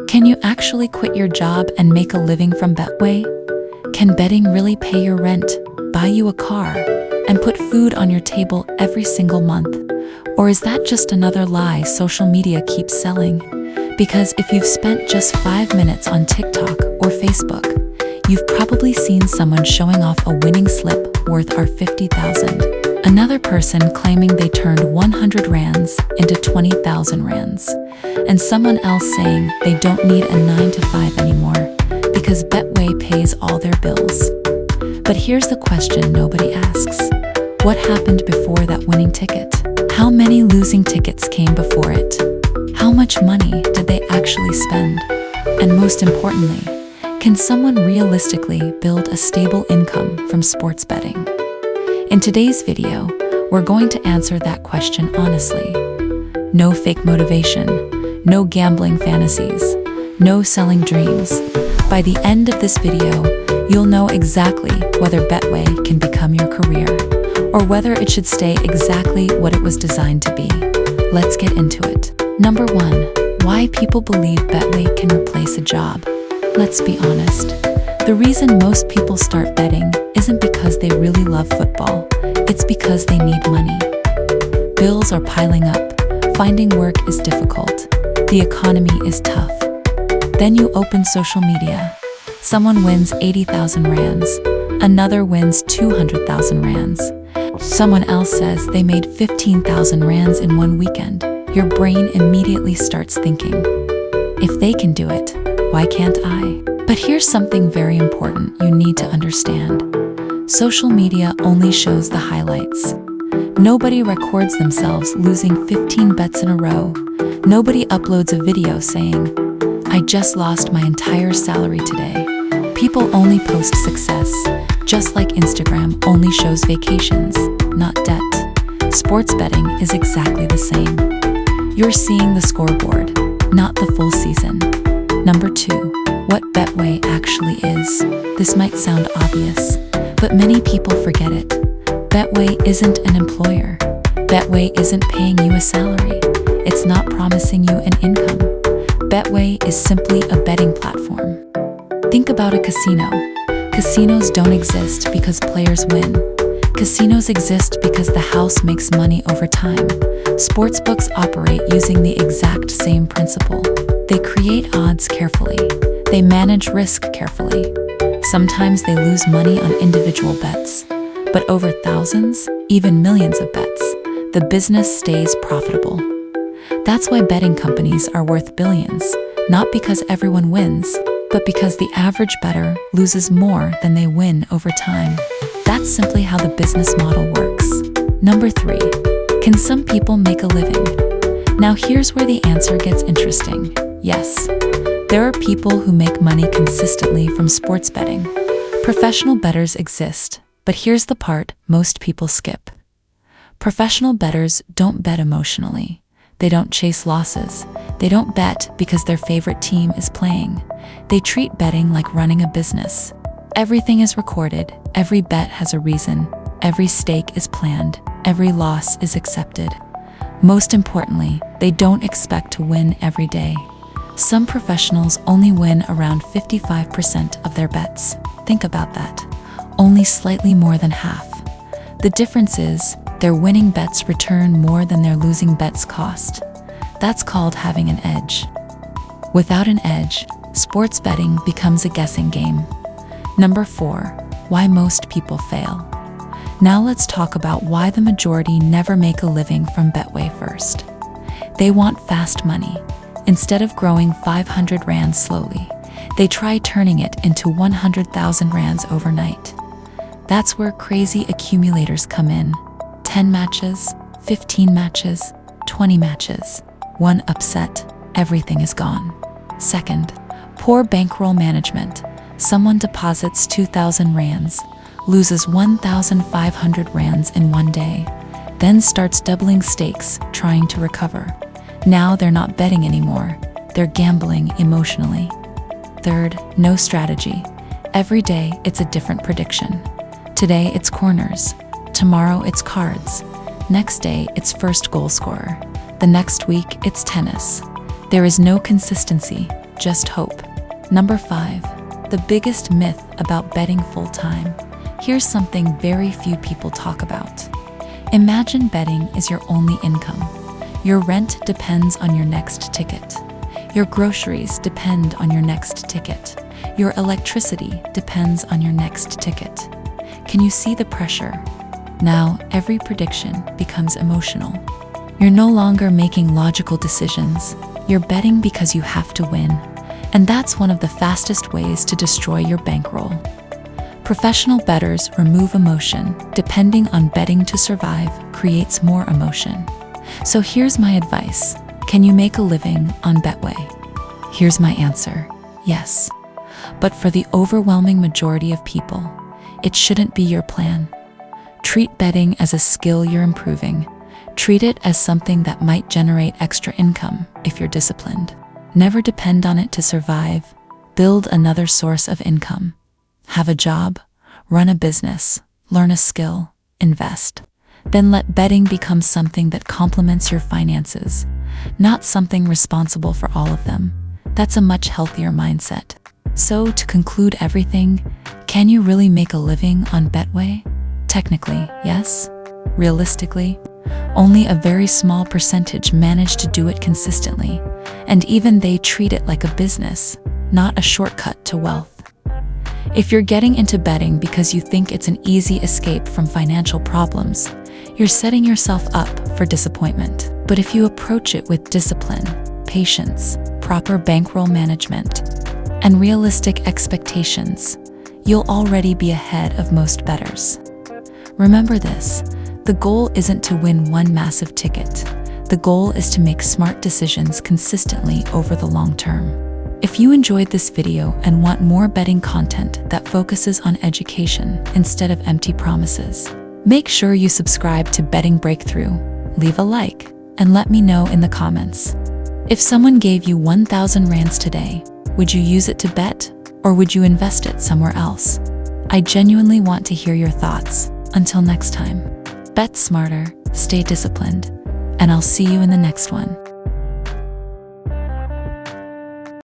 Can you actually quit your job and make a living from Betway? Can betting really pay your rent, buy you a car, and put food on your table every single month? Or is that just another lie social media keeps selling? Because if you've spent just 5 minutes on TikTok or Facebook, you've probably seen someone showing off a winning slip worth our 50,000. Another person claiming they turned 100 rands into 20,000 rands. And someone else saying they don't need a 9 to 5 anymore because Betway pays all their bills. But here's the question nobody asks. What happened before that winning ticket? How many losing tickets came before it? How much money did they actually spend? And most importantly, can someone realistically build a stable income from sports betting? In today's video, we're going to answer that question honestly. No fake motivation, no gambling fantasies, no selling dreams. By the end of this video, you'll know exactly whether Betway can become your career or whether it should stay exactly what it was designed to be. Let's get into it. Number 1, why people believe Betway can replace a job. Let's be honest. The reason most people start betting isn't because they really love football. It's because they need money. Bills are piling up. Finding work is difficult. The economy is tough. Then you open social media. Someone wins 80,000 rands. Another wins 200,000 rands. Someone else says they made 15,000 rands in one weekend. Your brain immediately starts thinking, if they can do it, why can't I? But here's something very important you need to understand. Social media only shows the highlights. Nobody records themselves losing 15 bets in a row. Nobody uploads a video saying, I just lost my entire salary today. People only post success, just like Instagram only shows vacations, not debt. Sports betting is exactly the same. You're seeing the scoreboard, not the full season. Number 2. What Betway actually is. This might sound obvious, but many people forget it. Betway isn't an employer. Betway isn't paying you a salary. It's not promising you an income. Betway is simply a betting platform. Think about a casino. Casinos don't exist because players win. Casinos exist because the house makes money over time. Sportsbooks operate using the exact same principle. They create odds carefully. They manage risk carefully. Sometimes they lose money on individual bets, but over thousands, even millions of bets, the business stays profitable. That's why betting companies are worth billions, not because everyone wins, but because the average bettor loses more than they win over time. That's simply how the business model works. Number 3, can some people make a living? Now here's where the answer gets interesting. Yes. There are people who make money consistently from sports betting. Professional bettors exist, but here's the part most people skip. Professional bettors don't bet emotionally. They don't chase losses. They don't bet because their favorite team is playing. They treat betting like running a business. Everything is recorded. Every bet has a reason. Every stake is planned. Every loss is accepted. Most importantly, they don't expect to win every day. Some professionals only win around 55% of their bets. Think about that. Only slightly more than half. The difference is, their winning bets return more than their losing bets cost. That's called having an edge. Without an edge, sports betting becomes a guessing game. Number 4, why most people fail. Now let's talk about why the majority never make a living from Betway first. They want fast money. Instead of growing 500 rands slowly, they try turning it into 100,000 rands overnight. That's where crazy accumulators come in. 10 matches, 15 matches, 20 matches. One upset, everything is gone. Second, poor bankroll management. Someone deposits 2,000 rands, loses 1,500 rands in one day, then starts doubling stakes, trying to recover. Now they're not betting anymore, they're gambling emotionally. Third, no strategy. Every day it's a different prediction. Today it's corners, tomorrow it's cards, next day it's first goal scorer, the next week it's tennis. There is no consistency, just hope. Number 5, the biggest myth about betting full-time. Here's something very few people talk about. Imagine betting is your only income. Your rent depends on your next ticket. Your groceries depend on your next ticket. Your electricity depends on your next ticket. Can you see the pressure? Now, every prediction becomes emotional. You're no longer making logical decisions. You're betting because you have to win. And that's one of the fastest ways to destroy your bankroll. Professional bettors remove emotion. Depending on betting to survive creates more emotion. So here's my advice. Can you make a living on Betway? Here's my answer. Yes. But for the overwhelming majority of people, it shouldn't be your plan. Treat betting as a skill you're improving. Treat it as something that might generate extra income if you're disciplined. Never depend on it to survive. Build another source of income. Have a job, run a business, learn a skill, invest. Then let betting become something that complements your finances, not something responsible for all of them. That's a much healthier mindset. So, to conclude everything, can you really make a living on Betway? Technically, yes. Realistically, only a very small percentage manage to do it consistently, and even they treat it like a business, not a shortcut to wealth. If you're getting into betting because you think it's an easy escape from financial problems, you're setting yourself up for disappointment. But if you approach it with discipline, patience, proper bankroll management, and realistic expectations, you'll already be ahead of most bettors. Remember this, the goal isn't to win one massive ticket. The goal is to make smart decisions consistently over the long term. If you enjoyed this video and want more betting content that focuses on education instead of empty promises, make sure you subscribe to Betting Breakthrough, leave a like, and let me know in the comments. If someone gave you 1,000 rands today, would you use it to bet, or would you invest it somewhere else? I genuinely want to hear your thoughts. Until next time, bet smarter, stay disciplined, and I'll see you in the next one.